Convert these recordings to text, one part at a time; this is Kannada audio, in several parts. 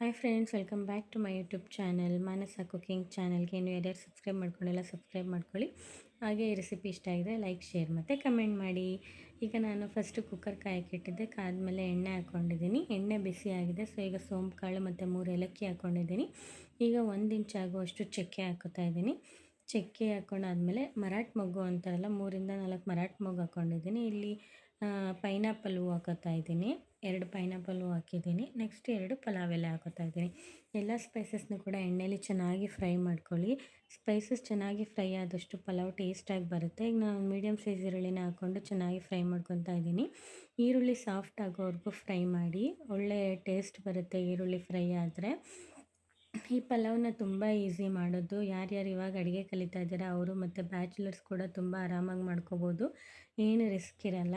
Hi friends, welcome back to my YouTube channel Manasa cooking ಚಾನಲ್ಗೆ. ನೀವು ಯಾರ್ಯಾರು ಸಬ್ಸ್ಕ್ರೈಬ್ ಮಾಡ್ಕೊಂಡಿಲ್ಲ ಸಬ್ಸ್ಕ್ರೈಬ್ ಮಾಡ್ಕೊಳ್ಳಿ. ಹಾಗೆ ಈ ರೆಸಿಪಿ ಇಷ್ಟ ಆಗಿದೆ ಲೈಕ್, ಶೇರ್ ಮತ್ತು ಕಮೆಂಟ್ ಮಾಡಿ. ಈಗ ನಾನು ಫಸ್ಟು ಕುಕ್ಕರ್ ಕಾಯಕ್ಕಿಟ್ಟಿದ್ದೆ, ಕಾದ್ಮೇಲೆ ಎಣ್ಣೆ ಹಾಕ್ಕೊಂಡಿದ್ದೀನಿ. ಎಣ್ಣೆ ಬಿಸಿ ಆಗಿದೆ. ಸೊ ಈಗ ಸೋಂಪು ಕಾಳು ಮತ್ತು 3 ಏಲಕ್ಕಿ ಹಾಕ್ಕೊಂಡಿದ್ದೀನಿ. ಈಗ 1 ಇಂಚ್ ಆಗುವಷ್ಟು ಚಕ್ಕೆ ಹಾಕೋತಾ ಇದ್ದೀನಿ. ಚಕ್ಕೆ ಹಾಕ್ಕೊಂಡಾದ್ಮೇಲೆ ಮರಾಠ ಮೊಗ್ಗು ಅಂತಾರಲ್ಲ, 3ರಿಂದ 4 ಮರಾಠ ಮೊಗ್ಗು ಹಾಕ್ಕೊಂಡಿದ್ದೀನಿ. ಇಲ್ಲಿ ಪೈನಾಪಲ್ ಹೂವು ಹಾಕೋತಾ ಇದ್ದೀನಿ. 2 ಪೈನಾಪಲ್ ಹೂವು ಹಾಕಿದ್ದೀನಿ. ನೆಕ್ಸ್ಟ್ 2 ಪಲಾವ್ ಎಲೆ ಹಾಕೋತಾ ಇದ್ದೀನಿ. ಎಲ್ಲ ಸ್ಪೈಸಸ್ನು ಕೂಡ ಎಣ್ಣೆಲಿ ಚೆನ್ನಾಗಿ ಫ್ರೈ ಮಾಡ್ಕೊಳ್ಳಿ. ಸ್ಪೈಸಸ್ ಚೆನ್ನಾಗಿ ಫ್ರೈ ಆದಷ್ಟು ಪಲಾವ್ ಟೇಸ್ಟಾಗಿ ಬರುತ್ತೆ. ಈಗ ನಾನು ಮೀಡಿಯಮ್ ಸೈಜ್ ಈರುಳ್ಳಿನ ಹಾಕ್ಕೊಂಡು ಚೆನ್ನಾಗಿ ಫ್ರೈ ಮಾಡ್ಕೊತಾ ಇದ್ದೀನಿ. ಈರುಳ್ಳಿ ಸಾಫ್ಟ್ ಆಗೋವರೆಗೂ ಫ್ರೈ ಮಾಡಿ, ಒಳ್ಳೆ ಟೇಸ್ಟ್ ಬರುತ್ತೆ ಈರುಳ್ಳಿ ಫ್ರೈ ಆದರೆ. ಈ ಪಲಾವ್ನ ತುಂಬ ಈಸಿ ಮಾಡೋದು. ಯಾರ್ಯಾರು ಇವಾಗ ಅಡುಗೆ ಕಲಿತಾ ಇದ್ದಾರೆ ಅವರು ಮತ್ತು ಬ್ಯಾಚುಲರ್ಸ್ ಕೂಡ ತುಂಬ ಆರಾಮಾಗಿ ಮಾಡ್ಕೋಬೋದು. ಏನು ರಿಸ್ಕ್ ಇರಲ್ಲ.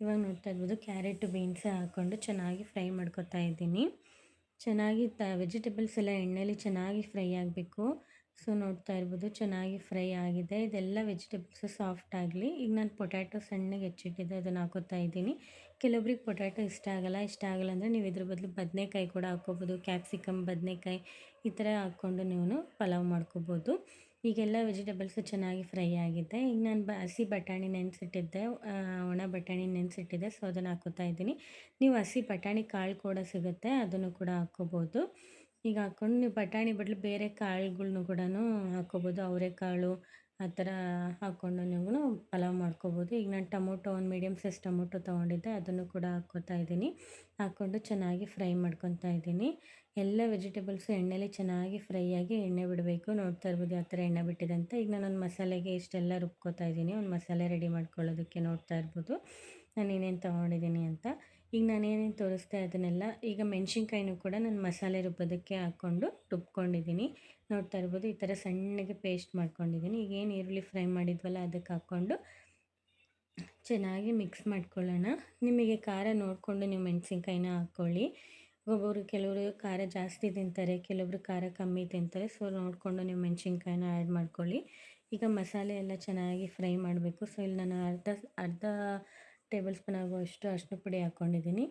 ಇವಾಗ ನೋಡ್ತಾ ಇರ್ಬೋದು, ಕ್ಯಾರೆಟು ಬೀನ್ಸ್ ಹಾಕ್ಕೊಂಡು ಚೆನ್ನಾಗಿ ಫ್ರೈ ಮಾಡ್ಕೊತಾ ಇದ್ದೀನಿ. ಚೆನ್ನಾಗಿ ವೆಜಿಟೇಬಲ್ಸ್ ಎಲ್ಲ ಎಣ್ಣೆಲಿ ಚೆನ್ನಾಗಿ ಫ್ರೈ ಆಗಬೇಕು. ಸೊ ನೋಡ್ತಾ ಇರ್ಬೋದು, ಚೆನ್ನಾಗಿ ಫ್ರೈ ಆಗಿದೆ. ಇದೆಲ್ಲ ವೆಜಿಟೇಬಲ್ಸು ಸಾಫ್ಟ್ ಆಗಲಿ. ಈಗ ನಾನು ಪೊಟ್ಯಾಟೊ ಸಣ್ಣಗೆ ಹೆಚ್ಚಿಟ್ಟಿದ್ದೆ, ಅದನ್ನು ಹಾಕೋತಾ ಇದ್ದೀನಿ. ಕೆಲವೊಬ್ರಿಗೆ ಪೊಟ್ಯಾಟೊ ಇಷ್ಟ ಆಗಲ್ಲ ಅಂದರೆ ನೀವು ಇದ್ರ ಬದಲು ಬದನೆಕಾಯಿ ಕೂಡ ಹಾಕ್ಕೋಬೋದು. ಕ್ಯಾಪ್ಸಿಕಮ್, ಬದನೆಕಾಯಿ ಈ ಥರ ಹಾಕ್ಕೊಂಡು ನೀವು ಪಲಾವ್ ಮಾಡ್ಕೋಬೋದು. ಈಗೆಲ್ಲ ವೆಜಿಟೇಬಲ್ಸು ಚೆನ್ನಾಗಿ ಫ್ರೈ ಆಗಿದೆ. ಈಗ ನಾನು ಹಸಿ ಬಟಾಣಿ ನೆನೆಸಿಟ್ಟಿದ್ದೆ, ಒಣ ಬಟಾಣಿ ನೆನೆಸಿಟ್ಟಿದ್ದೆ. ಸೊ ಅದನ್ನು ಹಾಕೋತಾ ಇದ್ದೀನಿ. ನೀವು ಹಸಿ ಬಟಾಣಿ ಕಾಳು ಕೂಡ ಸಿಗುತ್ತೆ, ಅದನ್ನು ಕೂಡ ಹಾಕ್ಕೋಬೋದು. ಈಗ ಹಾಕ್ಕೊಂಡು ನೀವು ಬಟಾಣಿ ಬದಲು ಬೇರೆ ಕಾಳುಗಳ್ನು ಕೂಡ ಹಾಕ್ಕೋಬೋದು. ಅವರೆಕಾಳು ಆ ಥರ ಹಾಕ್ಕೊಂಡು ನೀವು ಪಲಾವ್ ಮಾಡ್ಕೋಬೋದು. ಈಗ ನಾನು ಟೊಮೊಟೊ, ಒಂದು ಮೀಡಿಯಮ್ ಸೈಜ್ ಟೊಮೊಟೊ ತೊಗೊಂಡಿದ್ದೆ, ಅದನ್ನು ಕೂಡ ಹಾಕ್ಕೋತಾ ಇದ್ದೀನಿ. ಹಾಕ್ಕೊಂಡು ಚೆನ್ನಾಗಿ ಫ್ರೈ ಮಾಡ್ಕೊತಾ ಇದ್ದೀನಿ. ಎಲ್ಲ ವೆಜಿಟೇಬಲ್ಸು ಎಣ್ಣೆಲಿ ಚೆನ್ನಾಗಿ ಫ್ರೈ ಆಗಿ ಎಣ್ಣೆ ಬಿಡಬೇಕು. ನೋಡ್ತಾ ಇರ್ಬೋದು ಯಾವ ಥರ ಎಣ್ಣೆ ಬಿಟ್ಟಿದೆ ಅಂತ. ಈಗ ನಾನೊಂದು ಮಸಾಲೆಗೆ ಇಷ್ಟೆಲ್ಲ ರುಬ್ಕೋತಾ ಇದ್ದೀನಿ. ಒಂದು ಮಸಾಲೆ ರೆಡಿ ಮಾಡ್ಕೊಳ್ಳೋದಕ್ಕೆ ನೋಡ್ತಾ ಇರ್ಬೋದು ನಾನು ಏನೇನು ತೊಗೊಂಡಿದ್ದೀನಿ ಅಂತ. ಈಗ ನಾನೇನೇನು ತೋರಿಸ್ದೆ ಅದನ್ನೆಲ್ಲ, ಈಗ ಮೆಣಸಿನ್ಕಾಯಿನೂ ಕೂಡ ನಾನು ಮಸಾಲೆ ರುಬ್ಬೋದಕ್ಕೆ ಹಾಕ್ಕೊಂಡು ರುಬ್ಕೊಂಡಿದ್ದೀನಿ. ನೋಡ್ತಾ ಇರ್ಬೋದು ಈ ಥರ ಸಣ್ಣಗೆ ಪೇಸ್ಟ್ ಮಾಡ್ಕೊಂಡಿದ್ದೀನಿ. ಈಗ ಏನು ಈರುಳ್ಳಿ ಫ್ರೈ ಮಾಡಿದ್ವಲ್ಲ ಅದಕ್ಕೆ ಹಾಕ್ಕೊಂಡು ಚೆನ್ನಾಗಿ ಮಿಕ್ಸ್ ಮಾಡ್ಕೊಳ್ಳೋಣ. ನಿಮಗೆ ಖಾರ ನೋಡಿಕೊಂಡು ನೀವು ಮೆಣಸಿನ್ಕಾಯಿನ ಹಾಕ್ಕೊಳ್ಳಿ. ಕೆಲವರು ಖಾರ ಜಾಸ್ತಿ ತಿಂತಾರೆ, ಕೆಲವೊಬ್ರು ಖಾರ ಕಮ್ಮಿ ತಿಂತಾರೆ. ಸೊ ನೋಡಿಕೊಂಡು ನೀವು ಮೆಣಸಿನ್ಕಾಯಿನ ಆ್ಯಡ್ ಮಾಡ್ಕೊಳ್ಳಿ. ಈಗ ಮಸಾಲೆ ಎಲ್ಲ ಚೆನ್ನಾಗಿ ಫ್ರೈ ಮಾಡಬೇಕು. ಸೊ ಇಲ್ಲಿ ನಾನು ಅರ್ಧ ಟೇಬಲ್ ಸ್ಪೂನ್ ಆಗುವಷ್ಟು ಅರಿಶಿನ ಪುಡಿ ಹಾಕ್ಕೊಂಡಿದ್ದೀನಿ.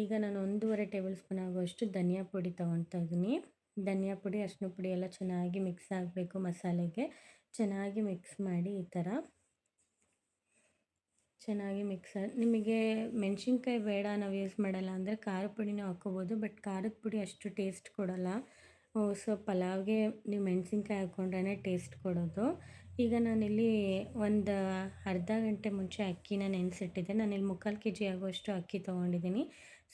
ಈಗ ನಾನು 1.5 ಟೇಬಲ್ ಸ್ಪೂನ್ ಆಗುವಷ್ಟು ಧನಿಯಾ ಪುಡಿ ತೊಗೊಳ್ತಾ ಇದ್ದೀನಿ. ಧನಿಯಾ ಪುಡಿ, ಅರಿಶಿನ ಪುಡಿ ಎಲ್ಲ ಚೆನ್ನಾಗಿ ಮಿಕ್ಸ್ ಆಗಬೇಕು ಮಸಾಲೆಗೆ. ಚೆನ್ನಾಗಿ ಮಿಕ್ಸ್ ಮಾಡಿ ಈ ಥರ ಚೆನ್ನಾಗಿ ನಿಮಗೆ ಮೆಣಸಿನ್ಕಾಯಿ ಬೇಡ, ನಾವು ಯೂಸ್ ಮಾಡಲ್ಲ ಅಂದರೆ ಖಾರದ ಪುಡಿನೂ ಹಾಕ್ಕೋಬೋದು. ಬಟ್ ಖಾರದ ಪುಡಿ ಅಷ್ಟು ಟೇಸ್ಟ್ ಕೊಡೋಲ್ಲ. ಸೊ ಪಲಾವ್ಗೆ ನೀವು ಮೆಣಸಿನ್ಕಾಯಿ ಹಾಕ್ಕೊಂಡ್ರೆ ಟೇಸ್ಟ್ ಕೊಡೋದು. ಈಗ ನಾನಿಲ್ಲಿ ಒಂದು ಅರ್ಧ ಗಂಟೆ ಮುಂಚೆ ಅಕ್ಕಿನ ನೆನೆಸಿಟ್ಟಿದ್ದೆ. ನಾನಿಲ್ಲಿ 3/4 kg ಆಗುವಷ್ಟು ಅಕ್ಕಿ ತೊಗೊಂಡಿದ್ದೀನಿ.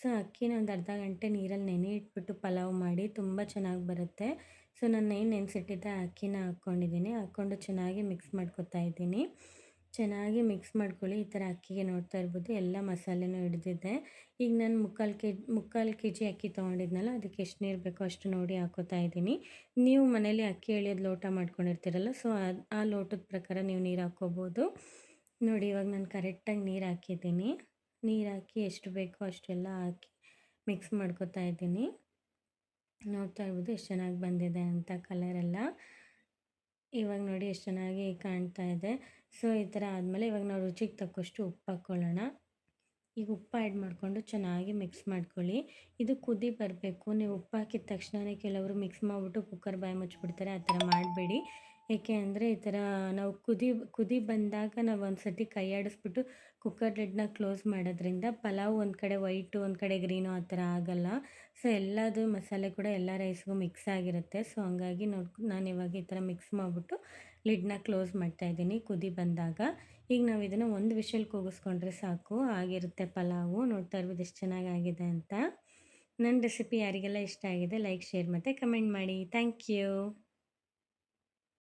ಸೊ ಅಕ್ಕಿನ ಒಂದು ಅರ್ಧ ಗಂಟೆ ನೀರಲ್ಲಿ ನೆನೆ ಇಟ್ಬಿಟ್ಟು ಪಲಾವ್ ಮಾಡಿ ತುಂಬ ಚೆನ್ನಾಗಿ ಬರುತ್ತೆ. ಸೊ ನಾನು ಏನು ನೆನೆಸಿಟ್ಟಿದ್ದೆ ಆ ಅಕ್ಕಿನ ಹಾಕ್ಕೊಂಡಿದ್ದೀನಿ. ಹಾಕ್ಕೊಂಡು ಚೆನ್ನಾಗಿ ಮಿಕ್ಸ್ ಮಾಡ್ಕೊತಾ ಇದ್ದೀನಿ. ಚೆನ್ನಾಗಿ ಮಿಕ್ಸ್ ಮಾಡ್ಕೊಳ್ಳಿ. ಈ ಥರ ಅಕ್ಕಿಗೆ ನೋಡ್ತಾ ಇರ್ಬೋದು ಎಲ್ಲ ಮಸಾಲೆನೂ ಹಿಡಿದಿದೆ. ಈಗ ನಾನು 3/4 kg ಅಕ್ಕಿ ತೊಗೊಂಡಿದ್ನಲ್ಲ, ಅದಕ್ಕೆ ಎಷ್ಟು ನೀರು ಬೇಕೋ ಅಷ್ಟು ನೋಡಿ ಹಾಕೋತಾ ಇದ್ದೀನಿ. ನೀವು ಮನೇಲಿ ಅಕ್ಕಿ ಎಳೆಯೋದು ಲೋಟ ಮಾಡ್ಕೊಂಡಿರ್ತೀರಲ್ಲ, ಸೊ ಆ ಲೋಟದ ಪ್ರಕಾರ ನೀವು ನೀರು ಹಾಕ್ಕೋಬೋದು. ನೋಡಿ ಇವಾಗ ನಾನು ಕರೆಕ್ಟಾಗಿ ನೀರು ಹಾಕಿದ್ದೀನಿ. ನೀರು ಹಾಕಿ ಎಷ್ಟು ಬೇಕೋ ಅಷ್ಟೆಲ್ಲ ಹಾಕಿ ಮಿಕ್ಸ್ ಮಾಡ್ಕೊತಾ ಇದ್ದೀನಿ. ನೋಡ್ತಾ ಇರ್ಬೋದು ಎಷ್ಟು ಚೆನ್ನಾಗಿ ಬಂದಿದೆ ಅಂತ ಕಲರೆಲ್ಲ. ಇವಾಗ ನೋಡಿ ಎಷ್ಟು ಚೆನ್ನಾಗಿ ಕಾಣ್ತಾ ಇದೆ. ಸೊ ಈ ಥರ ಆದಮೇಲೆ ಇವಾಗ ನಾವು ರುಚಿಗೆ ತಕ್ಕಷ್ಟು ಉಪ್ಪು ಹಾಕ್ಕೊಳ್ಳೋಣ. ಈಗ ಉಪ್ಪು ಆ್ಯಡ್ ಮಾಡಿಕೊಂಡು ಚೆನ್ನಾಗಿ ಮಿಕ್ಸ್ ಮಾಡ್ಕೊಳ್ಳಿ. ಇದು ಕುದಿ ಬರಬೇಕು. ನೀವು ಉಪ್ಪು ಹಾಕಿದ ತಕ್ಷಣವೇ ಕೆಲವರು ಮಿಕ್ಸ್ ಮಾಡಿಬಿಟ್ಟು ಕುಕ್ಕರ್ ಬಾಯಿ ಮುಚ್ಚಿಬಿಡ್ತಾರೆ. ಆ ಥರ ಮಾಡಬೇಡಿ. ಏಕೆ ಅಂದರೆ ಈ ಥರ ನಾವು ಕುದಿ ಬಂದಾಗ ನಾವು ಒಂದು ಸರ್ತಿ ಕೈ ಆಡಿಸ್ಬಿಟ್ಟು ಕುಕ್ಕರ್ ಲಿಡ್ನ ಕ್ಲೋಸ್ ಮಾಡೋದ್ರಿಂದ ಪಲಾವ್ ಒಂದು ಕಡೆ ವೈಟು ಒಂದು ಕಡೆ ಗ್ರೀನು ಆ ಥರ ಆಗೋಲ್ಲ. ಸೊ ಎಲ್ಲದು ಮಸಾಲೆ ಕೂಡ ಎಲ್ಲ ರೈಸ್ಗೂ ಮಿಕ್ಸ್ ಆಗಿರುತ್ತೆ. ಸೊ ಹಂಗಾಗಿ ನಾನು ಇವಾಗ ಈ ಥರ ಮಿಕ್ಸ್ ಮಾಡಿಬಿಟ್ಟು ಲಿಡ್ನ ಕ್ಲೋಸ್ ಮಾಡ್ತಾಯಿದ್ದೀನಿ ಕುದಿ ಬಂದಾಗ. ಈಗ ನಾವು ಇದನ್ನು 1 ವಿಷಲ್ ಕೂಗಿಸ್ಕೊಂಡ್ರೆ ಸಾಕು, ಆಗಿರುತ್ತೆ ಪಲಾವು. ನೋಡ್ತಾ ಇರ್ಬೋದು ಎಷ್ಟು ಚೆನ್ನಾಗಾಗಿದೆ ಅಂತ. ನನ್ನ ರೆಸಿಪಿ ಯಾರಿಗೆಲ್ಲ ಇಷ್ಟ ಆಗಿದೆ ಲೈಕ್, ಶೇರ್ ಮತ್ತು ಕಮೆಂಟ್ ಮಾಡಿ. Thank you.